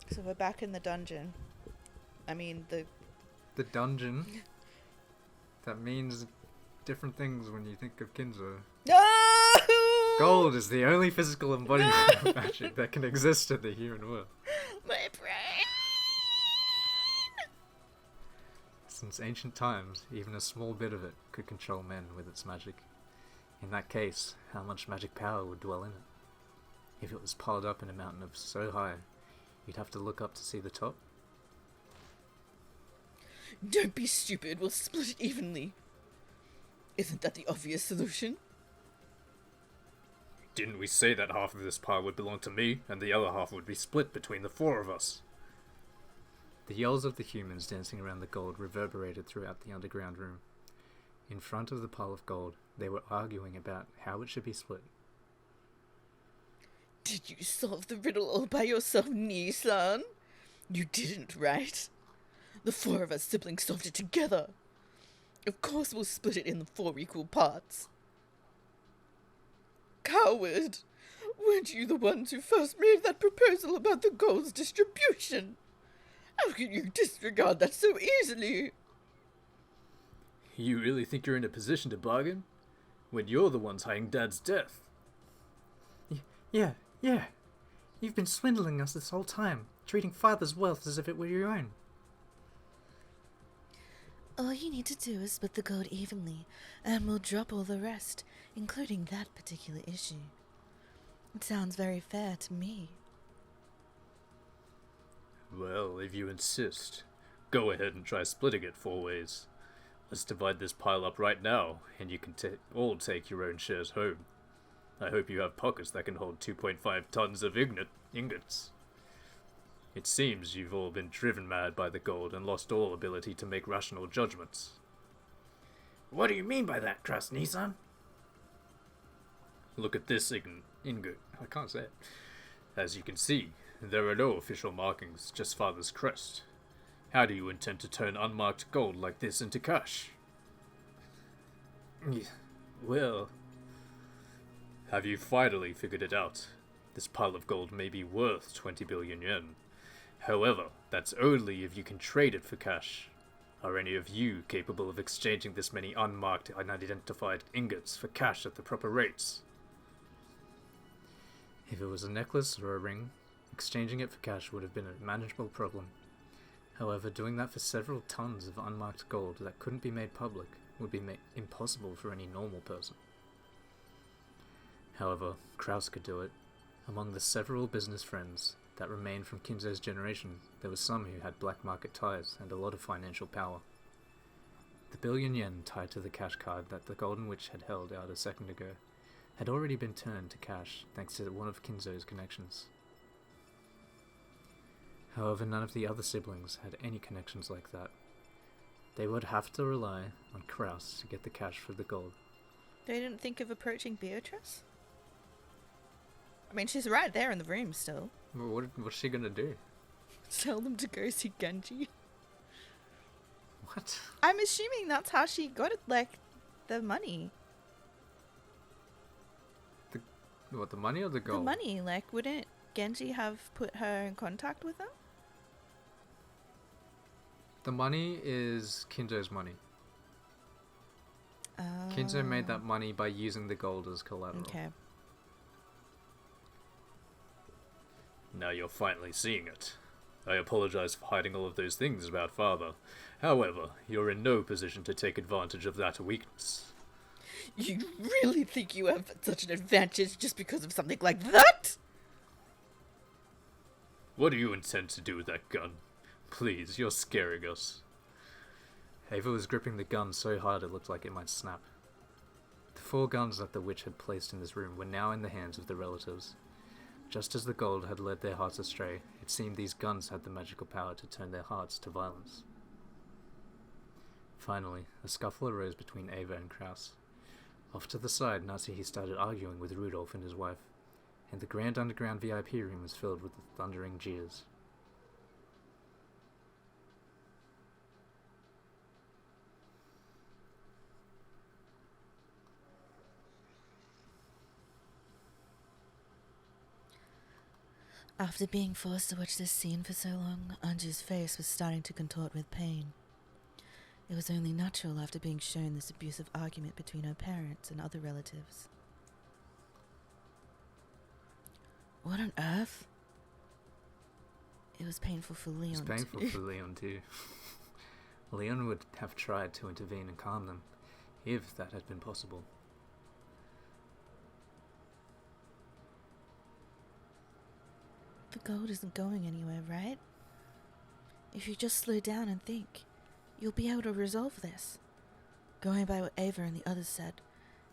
So we're back in the dungeon. I mean, The dungeon. That means different things when you think of Kinzo. No! Gold is the only physical embodiment of magic that can exist in the human world. My brain! Since ancient times, even a small bit of it could control men with its magic. In that case, how much magic power would dwell in it? If it was piled up in a mountain of so high, you'd have to look up to see the top. Don't be stupid, we'll split it evenly. Isn't that the obvious solution? Didn't we say that half of this pile would belong to me, and the other half would be split between the four of us? The yells of the humans dancing around the gold reverberated throughout the underground room. In front of the pile of gold, they were arguing about how it should be split. Did you solve the riddle all by yourself, Nissan? You didn't, right? The four of us siblings solved it together. Of course we'll split it in the 4 equal parts. Coward! Weren't you the ones who first made that proposal about the gold's distribution? How can you disregard that so easily? You really think you're in a position to bargain? When you're the ones hiding Dad's death? Yeah. You've been swindling us this whole time, treating Father's wealth as if it were your own. All you need to do is split the gold evenly, and we'll drop all the rest, including that particular issue. It sounds very fair to me. Well, if you insist, go ahead and try splitting it 4 ways. Let's divide this pile up right now, and you can all take your own shares home. I hope you have pockets that can hold 2.5 tons of ingots. It seems you've all been driven mad by the gold and lost all ability to make rational judgments. What do you mean by that, Trust Nissan? Look at this ingot. I can't say it. As you can see, there are no official markings, just Father's crest. How do you intend to turn unmarked gold like this into cash? Well, have you finally figured it out? This pile of gold may be worth 20 billion yen. However, that's only if you can trade it for cash. Are any of you capable of exchanging this many unmarked, unidentified ingots for cash at the proper rates? If it was a necklace or a ring, exchanging it for cash would have been a manageable problem. However, doing that for several tons of unmarked gold that couldn't be made public would be impossible for any normal person. However, Kraus could do it. Among the several business friends that remained from Kinzo's generation, there were some who had black market ties and a lot of financial power. The billion yen tied to the cash card that the Golden Witch had held out a second ago had already been turned to cash thanks to one of Kinzo's connections. However, none of the other siblings had any connections like that. They would have to rely on Kraus to get the cash for the gold. They didn't think of approaching Beatrice? I mean, she's right there in the room still. What's she gonna do? Tell them to go see Genji. What? I'm assuming that's how she got it, like, the money. What, the money or the gold? The money, like, wouldn't Genji have put her in contact with them? The money is Kinzo's money. Kinzo made that money by using the gold as collateral. Okay. Now you're finally seeing it. I apologize for hiding all of those things about Father. However, you're in no position to take advantage of that weakness. You really think you have such an advantage just because of something like that? What do you intend to do with that gun? Please, you're scaring us. Ava was gripping the gun so hard it looked like it might snap. The 4 guns that the witch had placed in this room were now in the hands of the relatives. Just as the gold had led their hearts astray, it seemed these guns had the magical power to turn their hearts to violence. Finally, a scuffle arose between Ava and Kraus. Off to the side, Natsuhi started arguing with Rudolph and his wife, and the grand underground VIP room was filled with the thundering jeers. After being forced to watch this scene for so long, Anju's face was starting to contort with pain. It was only natural after being shown this abusive argument between her parents and other relatives. What on earth? It was painful for Leon. It was painful for Leon too. Leon would have tried to intervene and calm them, if that had been possible. The gold isn't going anywhere, right? If you just slow down and think, you'll be able to resolve this. Going by what Ava and the others said,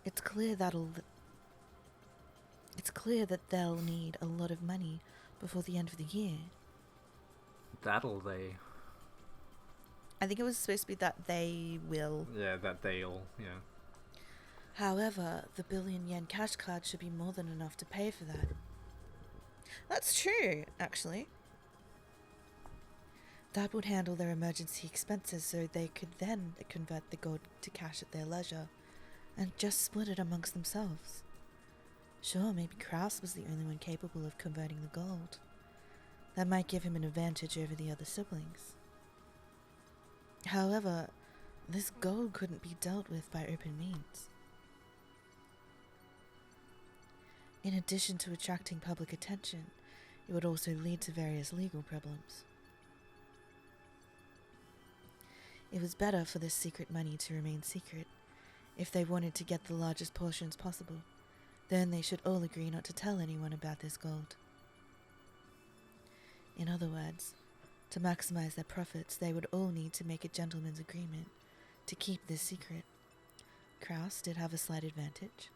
it's clear that they'll need a lot of money before the end of the year. I think it was supposed to be that they will. Yeah, that they'll, yeah. However, the billion-yen cash card should be more than enough to pay for that. That's true, actually. That would handle their emergency expenses so they could then convert the gold to cash at their leisure and just split it amongst themselves. Sure, maybe Kraus was the only one capable of converting the gold. That might give him an advantage over the other siblings. However, this gold couldn't be dealt with by open means. In addition to attracting public attention, it would also lead to various legal problems. It was better for this secret money to remain secret. If they wanted to get the largest portions possible, then they should all agree not to tell anyone about this gold. In other words, to maximize their profits, they would all need to make a gentleman's agreement to keep this secret. Kraus did have a slight advantage.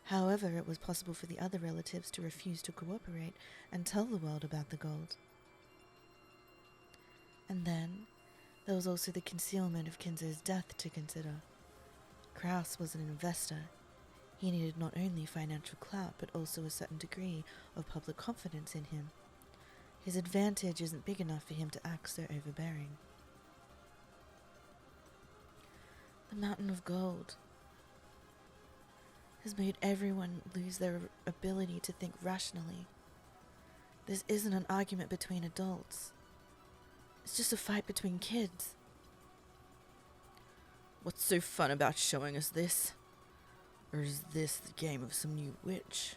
However, it was possible for the other relatives to refuse to cooperate and tell the world about the gold. And then, there was also the concealment of Kinzo's death to consider. Kraus was an investor. He needed not only financial clout, but also a certain degree of public confidence in him. His advantage isn't big enough for him to act so overbearing. The mountain of gold has made everyone lose their ability to think rationally. This isn't an argument between adults. It's just a fight between kids. What's so fun about showing us this? Or is this the game of some new witch?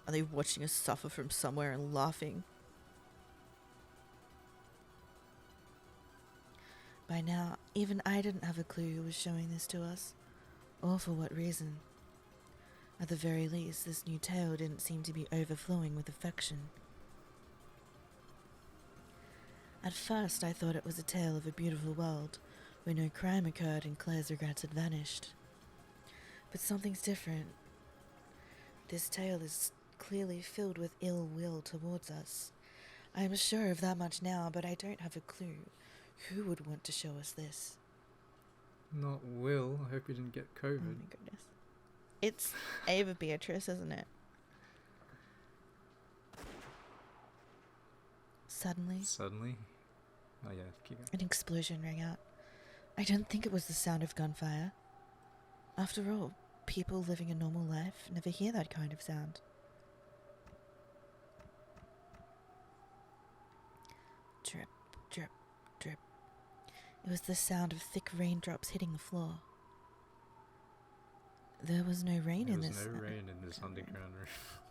Are they watching us suffer from somewhere and laughing? By now, even I didn't have a clue who was showing this to us, or for what reason. At the very least, this new tale didn't seem to be overflowing with affection. At first, I thought it was a tale of a beautiful world, where no crime occurred and Claire's regrets had vanished. But something's different. This tale is clearly filled with ill will towards us. I am sure of that much now, but I don't have a clue. Who would want to show us this? Not Will. I hope you didn't get COVID. Oh my goodness. It's Ava Beatrice, isn't it? Suddenly, oh yeah, keep going. an explosion rang out. I don't think it was the sound of gunfire. After all, people living a normal life never hear that kind of sound. Drip, drip, drip. It was the sound of thick raindrops hitting the floor. There was no rain in this. There was no rain in this underground room.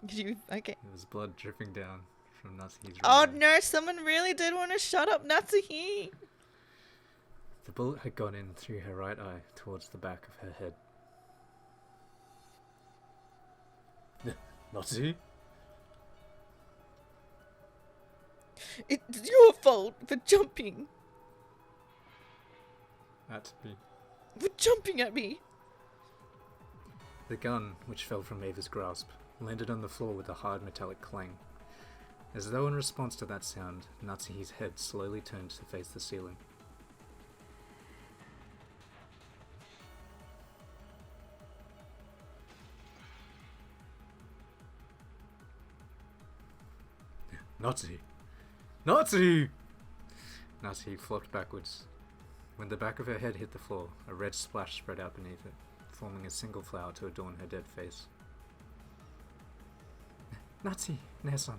Did you? Okay. There was blood dripping down from Natsuhi's Oh right eye. no, someone really did want to shut up Natsuhi. The bullet had gone in through her right eye towards the back of her head. Natsuhi? It's your fault for jumping. At me. For jumping at me. The gun, which fell from Ava's grasp, landed on the floor with a hard metallic clang. As though in response to that sound, Natsuhi's head slowly turned to face the ceiling. Natsuhi! Natsuhi! Natsuhi flopped backwards. When the back of her head hit the floor, a red splash spread out beneath it, forming a single flower to adorn her dead face. Natsuhi, Nesan.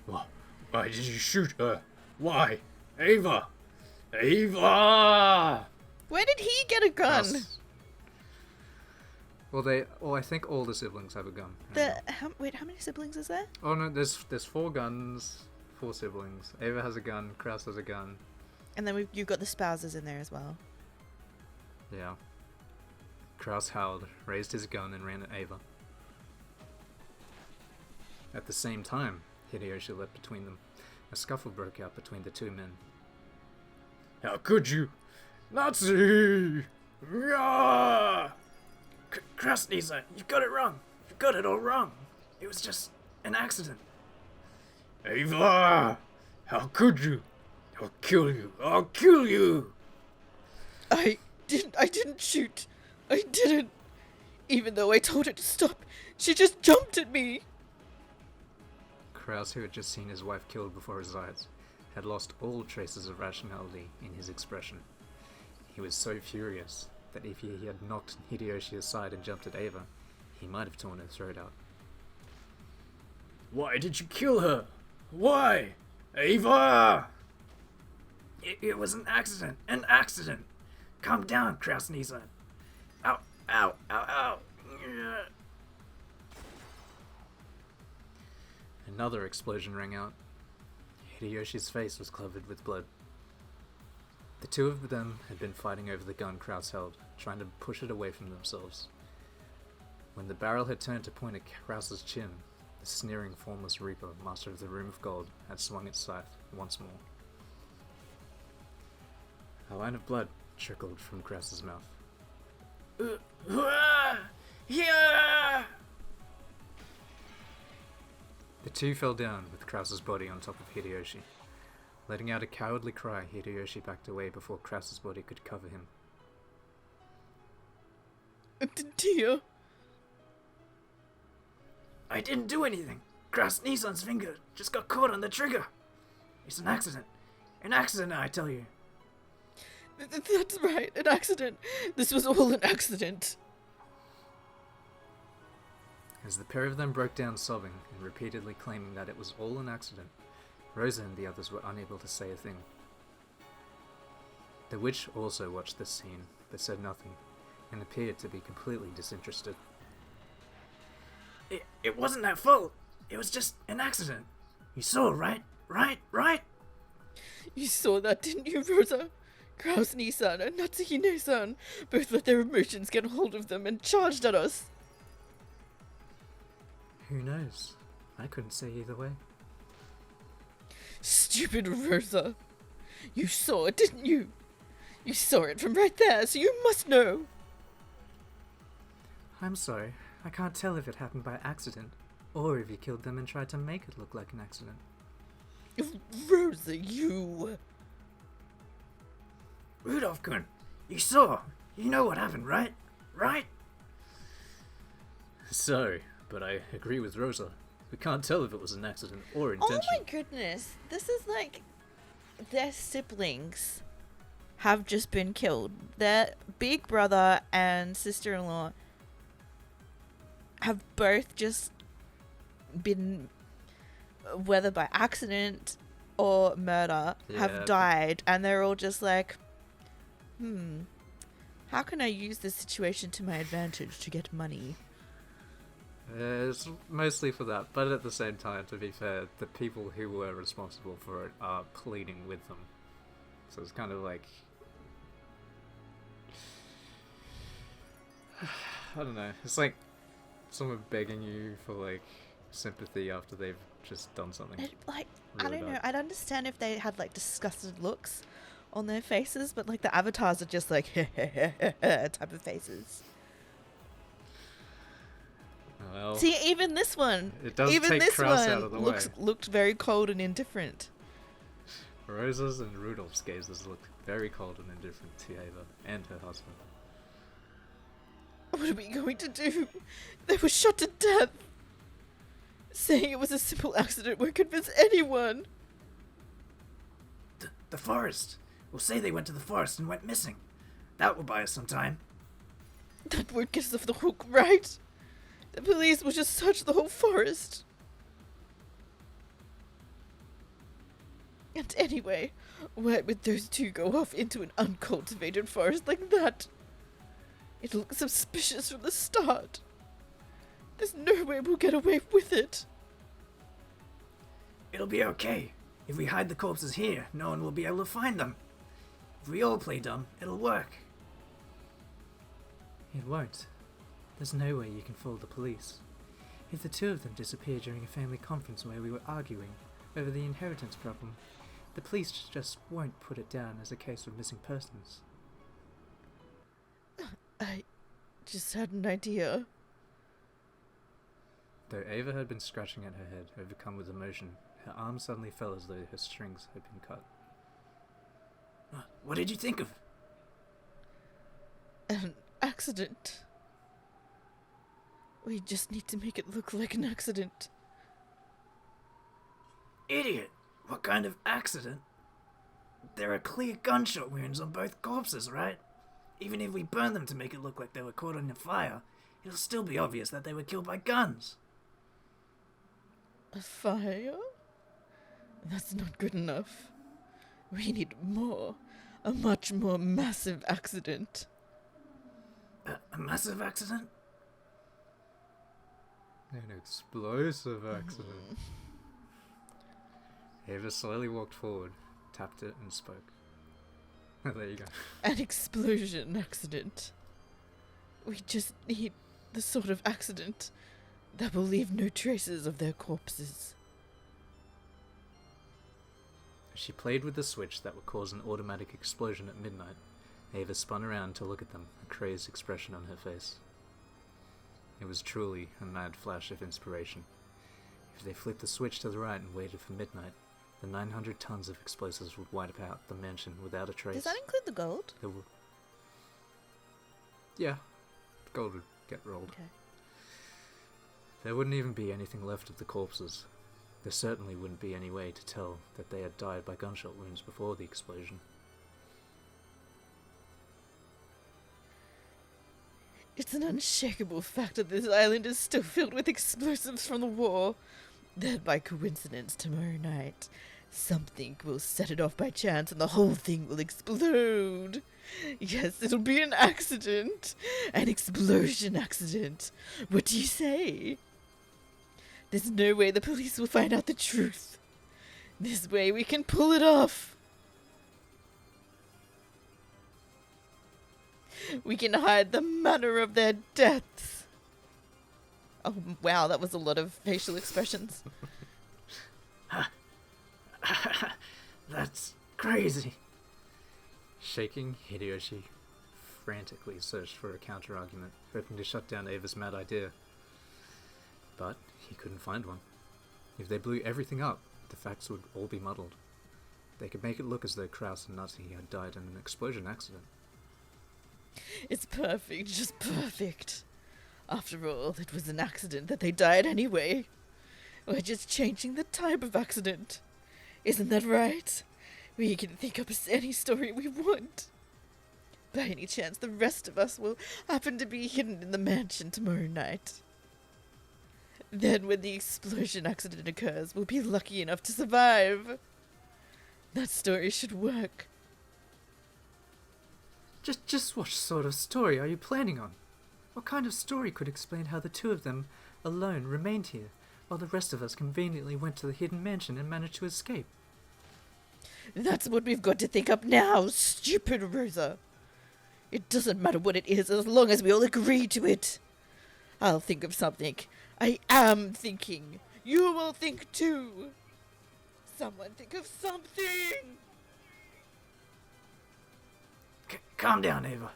Why did you shoot her? Why? Ava! Ava! Where did he get a gun? Kraus- Well, I think all the siblings have a gun. Wait, how many siblings is there? Oh no, there's 4 guns, 4 siblings. Ava has a gun, Kraus has a gun. And then you've got the spouses in there as well. Yeah. Kraus howled, raised his gun, and ran at Ava. At the same time, Hideyoshi leapt between them. A scuffle broke out between the 2 men. How could you? Nazi! Yeah! Kraus-Nisa, you got it wrong. You got it all wrong. It was just an accident. Ava! How could you? I'll kill you. I'll kill you! I didn't shoot. I didn't. Even though I told her to stop, she just jumped at me. Kraus, who had just seen his wife killed before his eyes, had lost all traces of rationality in his expression. He was so furious that if he had knocked Hideyoshi aside and jumped at Ava, he might have torn her throat out. Why did you kill her? Why? Ava! It was an accident. An accident. Calm down, Kraus-Nisa. Ow, ow, ow, ow. Another explosion rang out. Hideyoshi's face was covered with blood. The 2 of them had been fighting over the gun Kraus held, trying to push it away from themselves. When the barrel had turned to point at Kraus's chin, the sneering, formless Reaper, master of the Room of Gold, had swung its scythe once more. A line of blood trickled from Kraus's mouth. The 2 fell down with Kraus's body on top of Hideyoshi. Letting out a cowardly cry, Hideyoshi backed away before Kraus's body could cover him. Dear. I didn't do anything. Kraus-Nisan's finger just got caught on the trigger. It's an accident. An accident, I tell you. That's right, an accident. This was all an accident. As the pair of them broke down sobbing and repeatedly claiming that it was all an accident, Rosa and the others were unable to say a thing. The witch also watched this scene, but said nothing, and appeared to be completely disinterested. It wasn't their fault. It was just an accident. You saw, right? Right? You saw that, didn't you, Rosa? Kraus-Nisan and Natsuhine-san both let their emotions get a hold of them and charged at us. Who knows? I couldn't say either way. Stupid Rosa. You saw it, didn't you? You saw it from right there, so you must know. I'm sorry. I can't tell if it happened by accident, or if you killed them and tried to make it look like an accident. Rosa, you... Rudolph-kun, you saw. You know what happened, right? Right? Sorry, but I agree with Rosa. We can't tell if it was an accident or intentional. Oh my goodness. This is like... Their siblings have just been killed. Their big brother and sister-in-law have both just been, whether by accident or murder, have died. And they're all just like, how can I use this situation to my advantage to get money? It's mostly for that, but at the same time, to be fair, the people who were responsible for it are pleading with them. So it's kind of like... I don't know, it's like someone begging you for, like, sympathy after they've just done something. Like, really I don't know, bad. I'd understand if they had, like, disgusted looks on their faces, but, like, the avatars are just, like, type of faces. Well, See, even this one, it does even take this Kraus one out of the way. looked very cold and indifferent. Rosa's and Rudolph's gazes looked very cold and indifferent to Ava and her husband. What are we going to do? They were shot to death. Saying it was a simple accident won't convince anyone. The forest! We'll say they went to the forest and went missing. That will buy us some time. That won't get us off the hook, right? The police will just search the whole forest. And anyway, why would those two go off into an uncultivated forest like that? It looks suspicious from the start. There's no way we'll get away with it. It'll be okay. If we hide the corpses here, no one will be able to find them. If we all play dumb, it'll work. It won't. There's no way you can fool the police. If the two of them disappeared during a family conference where we were arguing over the inheritance problem, the police just won't put it down as a case of missing persons. I just had an idea. Though Ava had been scratching at her head, overcome with emotion, her arm suddenly fell as though her strings had been cut. What did you think of? An accident. We just need to make it look like an accident. Idiot! What kind of accident? There are clear gunshot wounds on both corpses, right? Even if we burn them to make it look like they were caught in a fire, it'll still be obvious that they were killed by guns. A fire? That's not good enough. We need more. A much more massive accident. A massive accident? An explosive accident. Ava slowly walked forward, tapped it, and spoke. There you go. An explosion accident. We just need the sort of accident that will leave no traces of their corpses. She played with the switch that would cause an automatic explosion at midnight. Ava spun around to look at them, a crazed expression on her face. It was truly a mad flash of inspiration. If they flipped the switch to the right and waited for midnight, the 900 tons of explosives would wipe out the mansion without a trace. Does that include the gold? Yeah, gold would get rolled. Okay. There wouldn't even be anything left of the corpses. There certainly wouldn't be any way to tell that they had died by gunshot wounds before the explosion. It's an unshakable fact that this island is still filled with explosives from the war. That by coincidence tomorrow night, something will set it off by chance and the whole thing will explode. Yes, it'll be an accident. An explosion accident. What do you say? There's no way the police will find out the truth. This way we can pull it off. We can hide the manner of their deaths. Oh, wow, that was a lot of facial expressions. That's crazy. Shaking, Hideyoshi frantically searched for a counter-argument, hoping to shut down Ava's mad idea. But he couldn't find one. If they blew everything up, the facts would all be muddled. They could make it look as though Kraus and Nutty had died in an explosion accident. It's perfect, just perfect. After all, it was an accident that they died anyway. We're just changing the type of accident. Isn't that right? We can think up any story we want. By any chance, the rest of us will happen to be hidden in the mansion tomorrow night. Then when the explosion accident occurs, we'll be lucky enough to survive. That story should work. Just what sort of story are you planning on? What kind of story could explain how the two of them alone remained here, while the rest of us conveniently went to the hidden mansion and managed to escape? That's what we've got to think up now, stupid Rosa. It doesn't matter what it is as long as we all agree to it. I'll think of something. I am thinking. You will think too. Someone think of something. Calm down, Ava.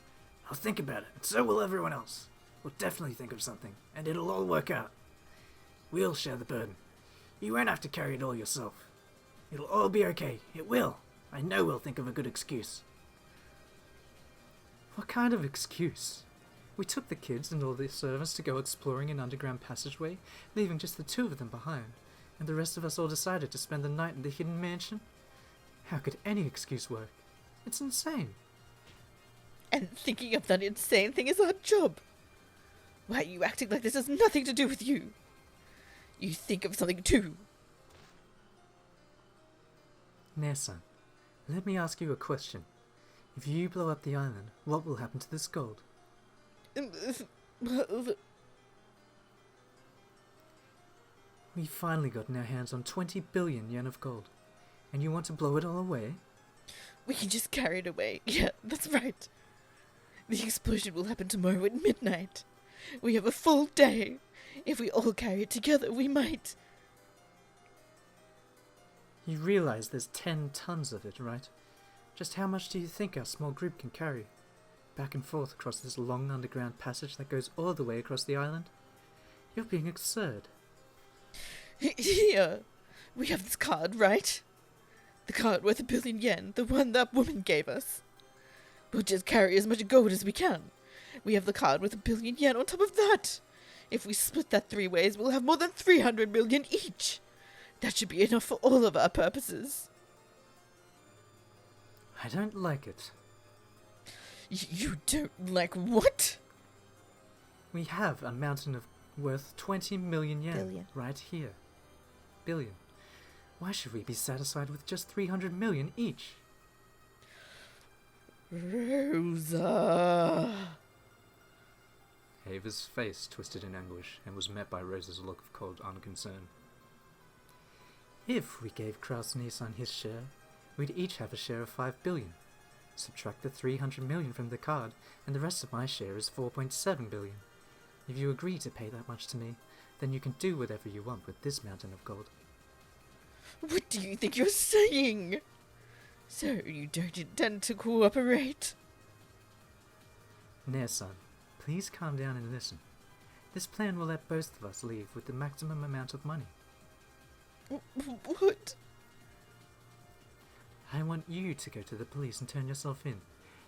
I'll think about it, and so will everyone else. We'll definitely think of something, and it'll all work out. We'll share the burden. You won't have to carry it all yourself. It'll all be okay. It will. I know we'll think of a good excuse. What kind of excuse? We took the kids and all the servants to go exploring an underground passageway, leaving just the two of them behind, and the rest of us all decided to spend the night in the hidden mansion? How could any excuse work? It's insane. And thinking of that insane thing is our job. Why are you acting like this has nothing to do with you? You think of something too. Nair-san, let me ask you a question. If you blow up the island, what will happen to this gold? We finally gotten our hands on 20 billion yen of gold. And you want to blow it all away? We can just carry it away. Yeah, that's right. The explosion will happen tomorrow at midnight. We have a full day. If we all carry it together, we might. You realize there's 10 tons of it, right? Just how much do you think our small group can carry? Back and forth across this long underground passage that goes all the way across the island? You're being absurd. Here, we have this card, right? The card worth 1 billion yen, the one that woman gave us. We'll just carry as much gold as we can. We have the card worth 1 billion yen on top of that. If we split that 3 ways, we'll have more than 300 million each. That should be enough for all of our purposes. I don't like it. You don't like what? We have a mountain of worth 20 million yen Billion. right here. Billion. Why should we be satisfied with just 300 million each? Rosa. Ava's face twisted in anguish and was met by Rosa's look of cold unconcern. If we gave Kraus Nissan his share, we'd each have a share of 5 billion. Subtract the 300 million from the card, and the rest of my share is 4.7 billion. If you agree to pay that much to me, then you can do whatever you want with this mountain of gold. What do you think you're saying? So you don't intend to cooperate? Nair-san, please calm down and listen. This plan will let both of us leave with the maximum amount of money. What? I want you to go to the police and turn yourself in,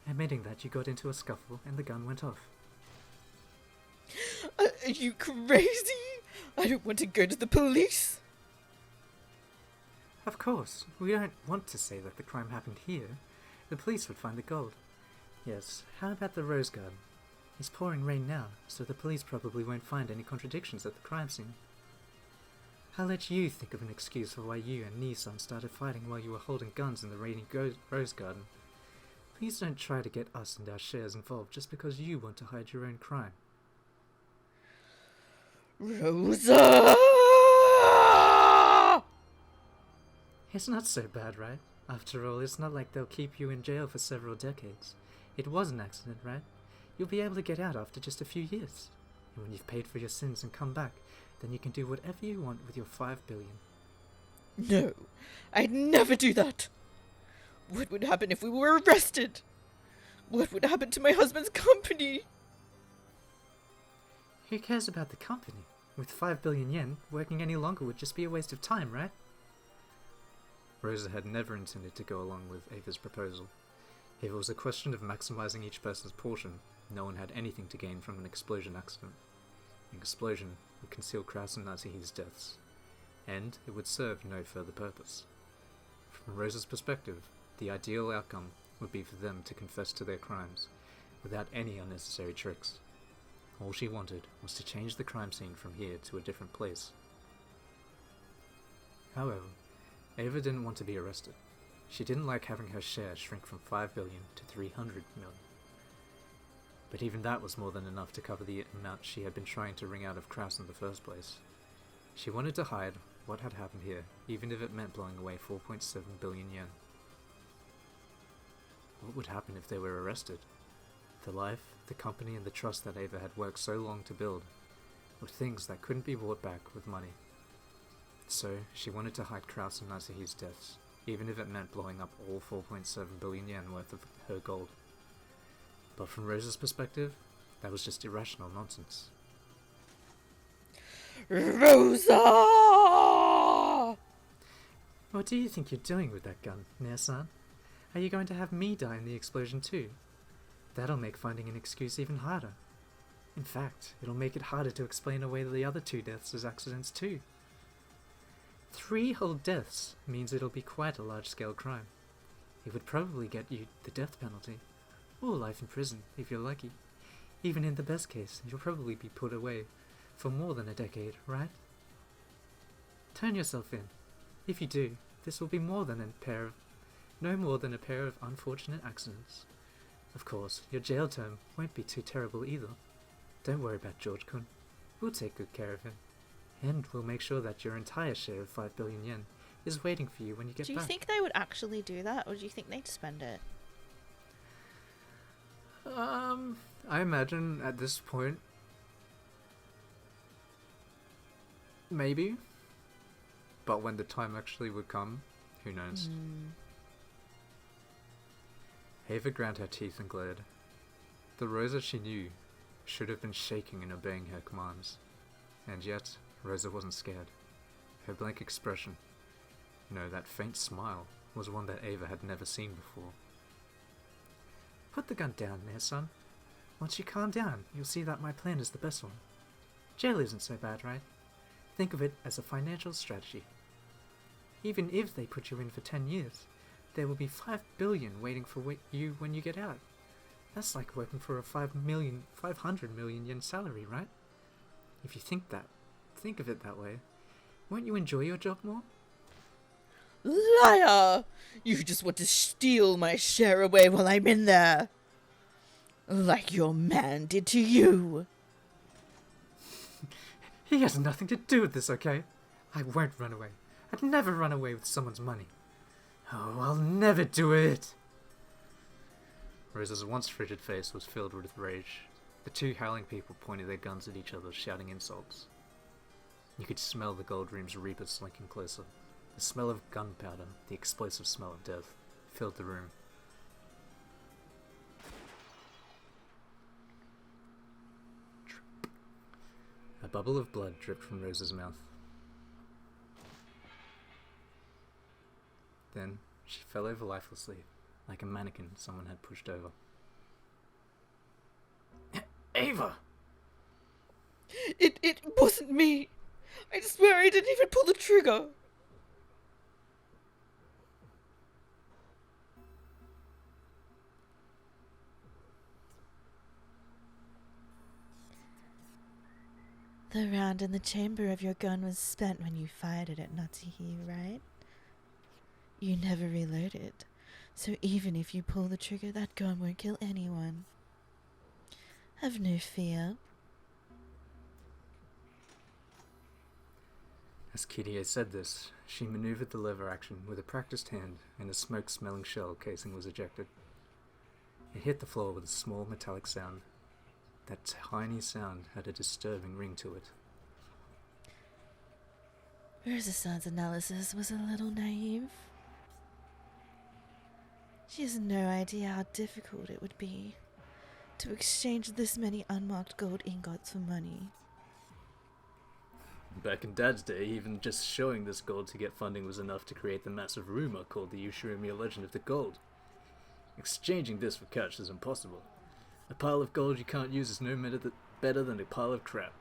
admitting that you got into a scuffle and the gun went off. Are you crazy? I don't want to go to the police. Of course, we don't want to say that the crime happened here. The police would find the gold. Yes, how about the rose garden? It's pouring rain now, so the police probably won't find any contradictions at the crime scene. I'll let you think of an excuse for why you and Nissan started fighting while you were holding guns in the rainy rose garden. Please don't try to get us and our shares involved just because you want to hide your own crime. Rosa! It's not so bad, right? After all, it's not like they'll keep you in jail for several decades. It was an accident, right? You'll be able to get out after just a few years. And when you've paid for your sins and come back, then you can do whatever you want with your 5 billion. No, I'd never do that. What would happen if we were arrested? What would happen to my husband's company? Who cares about the company? With 5 billion yen, working any longer would just be a waste of time, right? Rosa had never intended to go along with Ava's proposal. If it was a question of maximizing each person's portion, no one had anything to gain from an explosion accident. An explosion would conceal Kraus and Natsuhi's deaths, and it would serve no further purpose. From Rosa's perspective, the ideal outcome would be for them to confess to their crimes, without any unnecessary tricks. All she wanted was to change the crime scene from here to a different place. However, Ava didn't want to be arrested. She didn't like having her share shrink from 5 billion to 300 million. But even that was more than enough to cover the amount she had been trying to wring out of Kraus in the first place. She wanted to hide what had happened here, even if it meant blowing away 4.7 billion yen. What would happen if they were arrested? The life, the company, and the trust that Ava had worked so long to build were things that couldn't be bought back with money. So, she wanted to hide Kraus and Natsuhi's deaths, even if it meant blowing up all 4.7 billion yen worth of her gold. But from Rosa's perspective, that was just irrational nonsense. Rosa! What do you think you're doing with that gun, Nair-san? Are you going to have me die in the explosion too? That'll make finding an excuse even harder. In fact, it'll make it harder to explain away the other 2 deaths as accidents too. 3 whole deaths means it'll be quite a large-scale crime. It would probably get you the death penalty, or life in prison if you're lucky. Even in the best case, you'll probably be put away for more than a decade, right? Turn yourself in. If you do, this will be more than no more than a pair of unfortunate accidents. Of course, your jail term won't be too terrible either. Don't worry about George-kun. We'll take good care of him. And we'll make sure that your entire share of 5 billion yen is waiting for you when you get Do you back. think they would actually do that, or do you think they'd spend it? I imagine at this point, maybe. But when the time actually would come, who knows? Ava ground her teeth and glared. The Rosa she knew should have been shaking and obeying her commands. And yet, Rosa wasn't scared. Her blank expression, no, that faint smile, was one that Ava had never seen before. Put the gun down there, son. Once you calm down, you'll see that my plan is the best one. Jail isn't so bad, right? Think of it as a financial strategy. Even if they put you in for 10 years, there will be 5 billion waiting for you when you get out. That's like working for a 500 million yen salary, right? If you think of it that way, won't you enjoy your job more? Liar! You just want to steal my share away while I'm in there. Like your man did to you. He has nothing to do with this, okay? I won't run away. I'd never run away with someone's money. Oh, I'll never do it! Rosa's once frigid face was filled with rage. The two howling people pointed their guns at each other, shouting insults. You could smell the Gold Room's reaper slinking closer. The smell of gunpowder, the explosive smell of death, filled the room. A bubble of blood dripped from Rosa's mouth. Then she fell over lifelessly, like a mannequin someone had pushed over. Ava! It wasn't me. I swear I didn't even pull the trigger. The round in the chamber of your gun was spent when you fired it at Natsuhi, right? You never reloaded, so even if you pull the trigger, that gun won't kill anyone. Have no fear. As Kirie said this, she maneuvered the lever action with a practiced hand, and a smoke-smelling shell casing was ejected. It hit the floor with a small metallic sound. That tiny sound had a disturbing ring to it. Rosa-san's analysis was a little naive. She has no idea how difficult it would be to exchange this many unmarked gold ingots for money. Back in Dad's day, even just showing this gold to get funding was enough to create the massive rumor called the Ushirimiya Legend of the Gold. Exchanging this for cash is impossible. A pile of gold you can't use is no better than a pile of crap.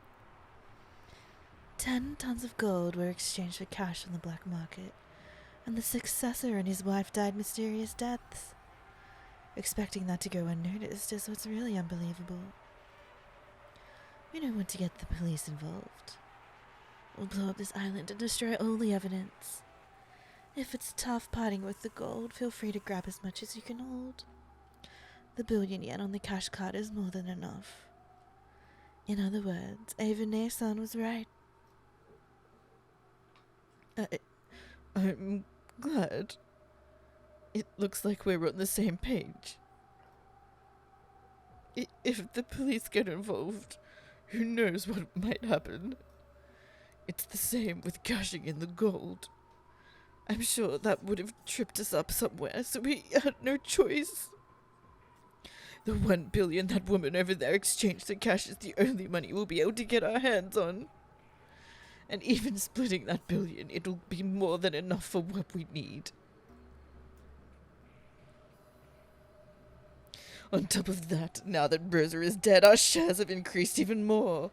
10 tons of gold were exchanged for cash on the black market, and the successor and his wife died mysterious deaths. Expecting that to go unnoticed is what's really unbelievable. We don't want to get the police involved. We'll blow up this island and destroy all the evidence. If it's tough parting with the gold, feel free to grab as much as you can hold. The 1 billion yen on the cash card is more than enough. In other words, Ava Ne-san was right. I'm glad. It looks like we're on the same page. If the police get involved, who knows what might happen. It's the same with cashing in the gold. I'm sure that would have tripped us up somewhere, so we had no choice. The 1 billion that woman over there exchanged for cash is the only money we'll be able to get our hands on. And even splitting that 1 billion, it'll be more than enough for what we need. On top of that, now that Rosa is dead, our shares have increased even more.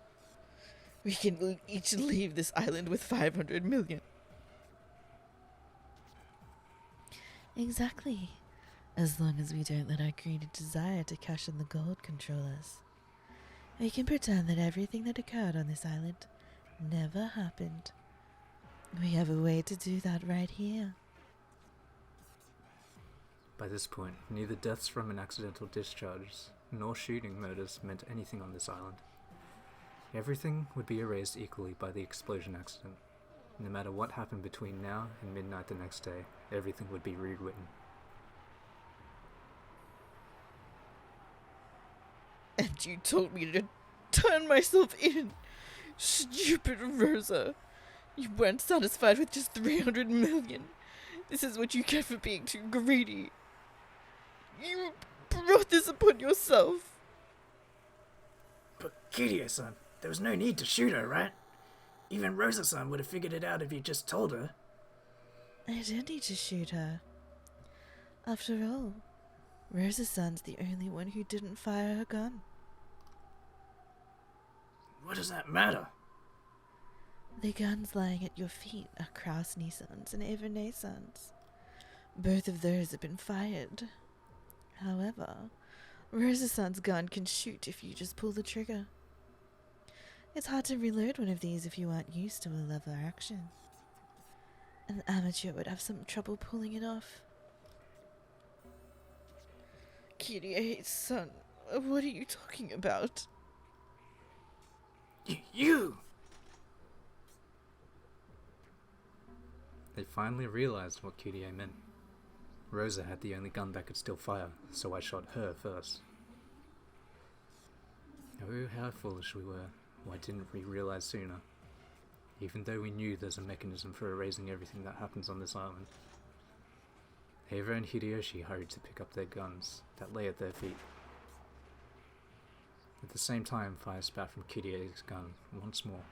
We can each leave this island with 500 million. Exactly. As long as we don't let our greedy desire to cash in the gold control us. We can pretend that everything that occurred on this island never happened. We have a way to do that right here. By this point, neither deaths from an accidental discharge nor shooting murders meant anything on this island. Everything would be erased equally by the explosion accident. No matter what happened between now and midnight the next day, everything would be rewritten. And you told me to turn myself in. Stupid Rosa. You weren't satisfied with just 300 million. This is what you get for being too greedy. You brought this upon yourself. But Kiryu-san, there was no need to shoot her, right? Even Rosa-san would have figured it out if you just told her. I didn't need to shoot her. After all, Rosa-san's the only one who didn't fire her gun. What does that matter? The guns lying at your feet are Kraus Nissan's and Eva Nissan's. Both of those have been fired. However, Rosa-san's gun can shoot if you just pull the trigger. It's hard to reload one of these if you aren't used to a lever action. An amateur would have some trouble pulling it off. Kiryu-san, what are you talking about? You! They finally realized what Kiryu meant. Rosa had the only gun that could still fire, so I shot her first. Oh, how foolish we were. Why didn't we realize sooner? Even though we knew there's a mechanism for erasing everything that happens on this island. Eva and Hideyoshi hurried to pick up their guns that lay at their feet. At the same time, fire spat from Kiryu's gun once more.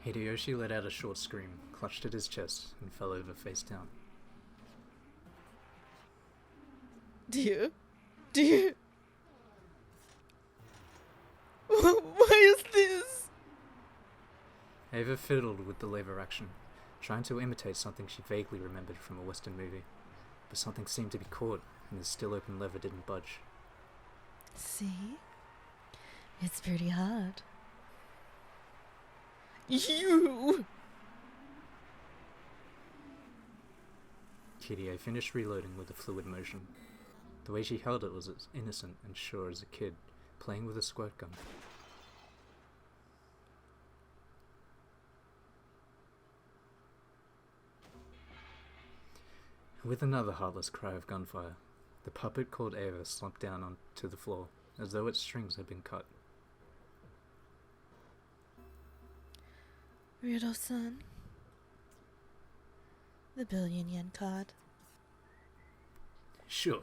Hideyoshi let out a short scream, clutched at his chest, and fell over face down. Dear? Why is this? Eva fiddled with the lever action, trying to imitate something she vaguely remembered from a Western movie, but something seemed to be caught, and the still open lever didn't budge. See? It's pretty hard. You! Kiryu finished reloading with a fluid motion. The way she held it was as innocent and sure as a kid playing with a squirt gun. With another heartless cry of gunfire, the puppet called Eva slumped down onto the floor, as though its strings had been cut. Rudolph-san. The billion-yen card. Sure.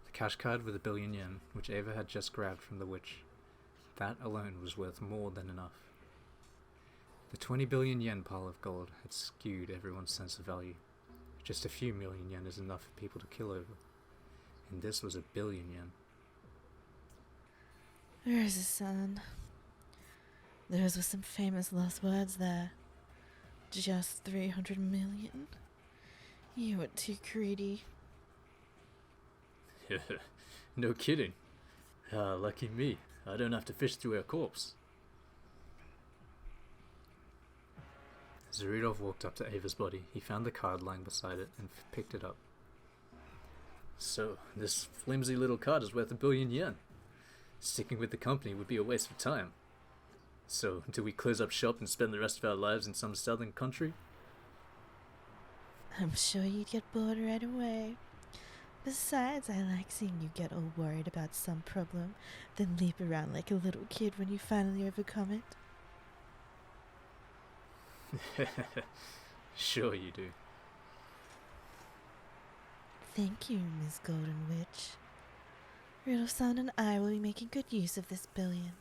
The cash card with a billion yen, which Eva had just grabbed from the witch. That alone was worth more than enough. The 20 billion yen pile of gold had skewed everyone's sense of value. Just a few million yen is enough for people to kill over. And this was a billion yen. Rosa-san. Those were some famous last words there. Just 300 million? You were too greedy. No kidding. Lucky me. I don't have to fish through her corpse. As Rudolph walked up to Ava's body, he found the card lying beside it and picked it up. So, this flimsy little card is worth 1 billion yen. Sticking with the company would be a waste of time. So, do we close up shop and spend the rest of our lives in some southern country? I'm sure you'd get bored right away. Besides, I like seeing you get all worried about some problem, then leap around like a little kid when you finally overcome it. Sure you do. Thank you, Miss Golden Witch. Rudolph-san and I will be making good use of this billion.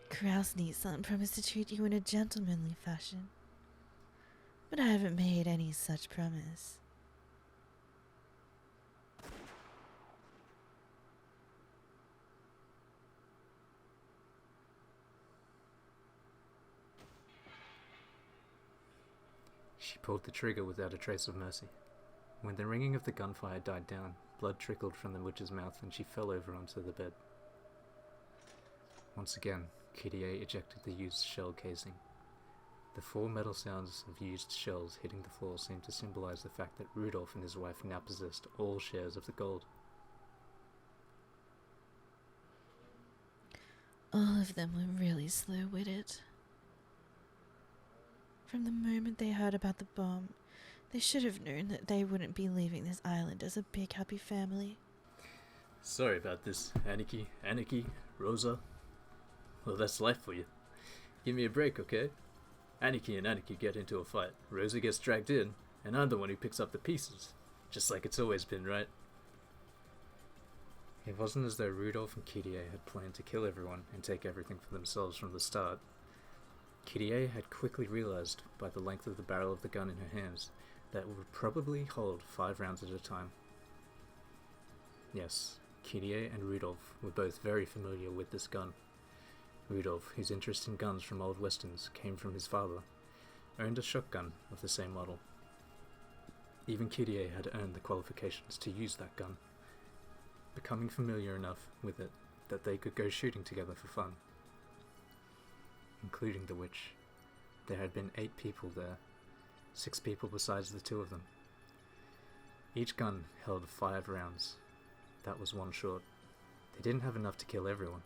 Kraus Nissan promised to treat you in a gentlemanly fashion, but I haven't made any such promise. She pulled the trigger without a trace of mercy. When the ringing of the gunfire died down, blood trickled from the witch's mouth and she fell over onto the bed. Once again, Kirie ejected the used shell casing. The 4 metal sounds of used shells hitting the floor seemed to symbolize the fact that Rudolph and his wife now possessed all shares of the gold. All of them were really slow-witted. From the moment they heard about the bomb, they should have known that they wouldn't be leaving this island as a big happy family. Sorry about this, Aniki, Rosa. Well, that's life for you. Give me a break, okay? Aniki and Aniki get into a fight. Rosa gets dragged in, and I'm the one who picks up the pieces. Just like it's always been, right? It wasn't as though Rudolph and Kirie had planned to kill everyone and take everything for themselves from the start. Kirie had quickly realized, by the length of the barrel of the gun in her hands, that it would probably hold 5 rounds at a time. Yes, Kirie and Rudolph were both very familiar with this gun. Rudolph, whose interest in guns from old westerns came from his father, owned a shotgun of the same model. Even Kirie had earned the qualifications to use that gun, becoming familiar enough with it that they could go shooting together for fun. Including the witch. There had been 8 people there, 6 people besides the 2 of them. Each gun held 5 rounds. That was 1 short. They didn't have enough to kill everyone.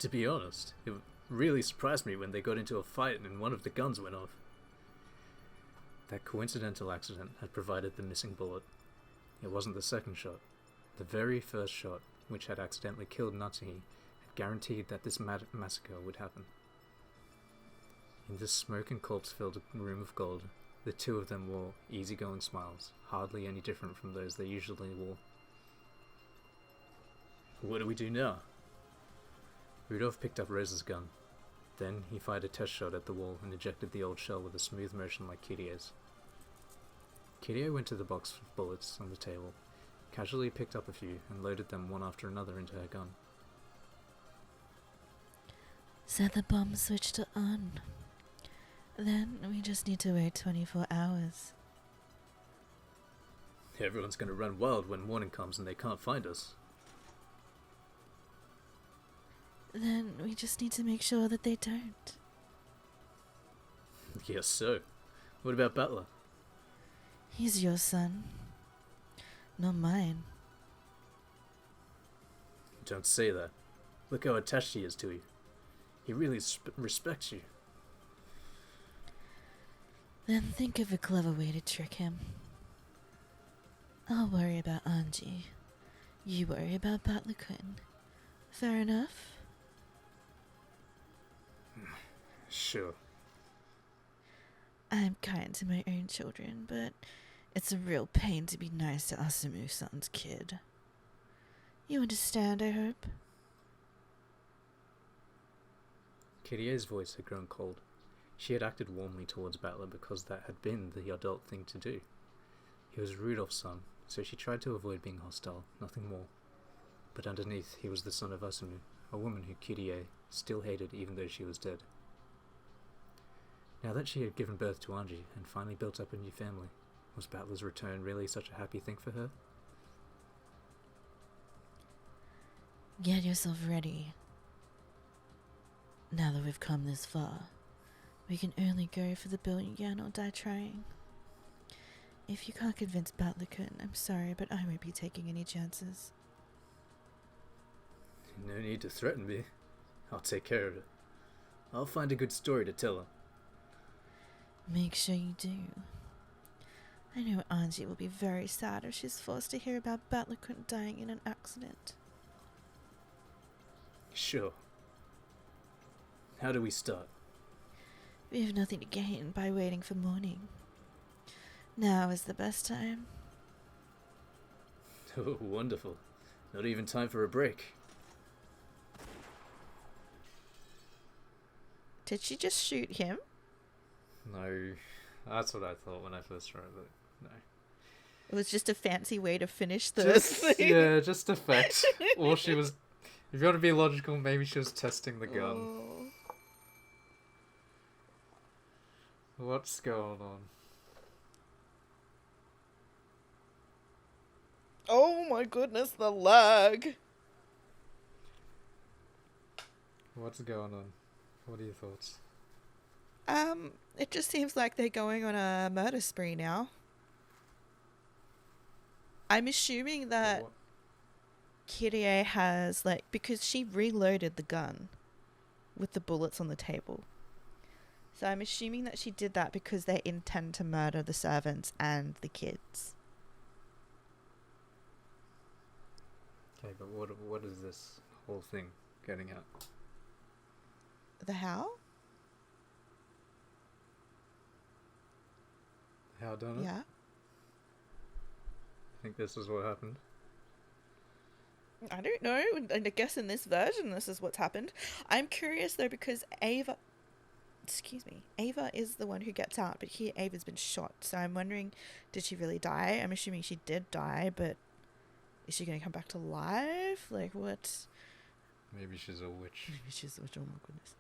To be honest, it really surprised me when they got into a fight and one of the guns went off. That coincidental accident had provided the missing bullet. It wasn't the second shot. The very first shot, which had accidentally killed Natsuhi, had guaranteed that this massacre would happen. In this smoke and corpse-filled room of gold, the 2 of them wore easygoing smiles, hardly any different from those they usually wore. What do we do now? Rudolph picked up Rosa's gun. Then he fired a test shot at the wall and ejected the old shell with a smooth motion like Kirie's. Kirie went to the box of bullets on the table, casually picked up a few and loaded them one after another into her gun. Set the bomb switch to on. Then we just need to wait 24 hours. Everyone's gonna run wild when morning comes and they can't find us. Then we just need to make sure that they don't. Yes, so. What about Butler? He's your son, not mine. Don't say that. Look how attached he is to you. He really respects you. Then think of a clever way to trick him. I'll worry about Anji. You worry about Butler Quinn. Fair enough? Sure. I'm kind to my own children, but it's a real pain to be nice to Asumu-san's kid. You understand, I hope? Kirie's voice had grown cold. She had acted warmly towards Battler because that had been the adult thing to do. He was Rudolph's son, so she tried to avoid being hostile, nothing more. But underneath, he was the son of Asumu, a woman who Kirie still hated even though she was dead. Now that she had given birth to Anji and finally built up a new family, was Battler's return really such a happy thing for her? Get yourself ready. Now that we've come this far, we can only go for the billion or die trying. If you can't convince Batlakun, I'm sorry, but I won't be taking any chances. No need to threaten me. I'll take care of it. I'll find a good story to tell her. Make sure you do. I know Anji will be very sad if she's forced to hear about Batlakun dying in an accident. Sure. How do we start? We have nothing to gain by waiting for morning. Now is the best time. Oh, wonderful. Not even time for a break. Did she just shoot him? No, that's what I thought when I first read it. No. It was just a fancy way to finish the thing. Yeah, just effect. Or she was, if you want to be logical, maybe she was testing the gun. Oh. What's going on? Oh my goodness, the lag. What's going on? What are your thoughts? It just seems like they're going on a murder spree now. I'm assuming that What? Kyrie has, like, because she reloaded the gun with the bullets on the table. So I'm assuming that she did that because they intend to murder the servants and the kids. Okay, but what is this whole thing getting at? The how? How done it? Yeah. I think this is what happened. I don't know. I guess in this version, this is what's happened. I'm curious though because Ava is the one who gets out, but here Ava's been shot. So I'm wondering, did she really die? I'm assuming she did die, but is she going to come back to life? Like what? Maybe she's a witch. Maybe she's a witch. Oh my goodness.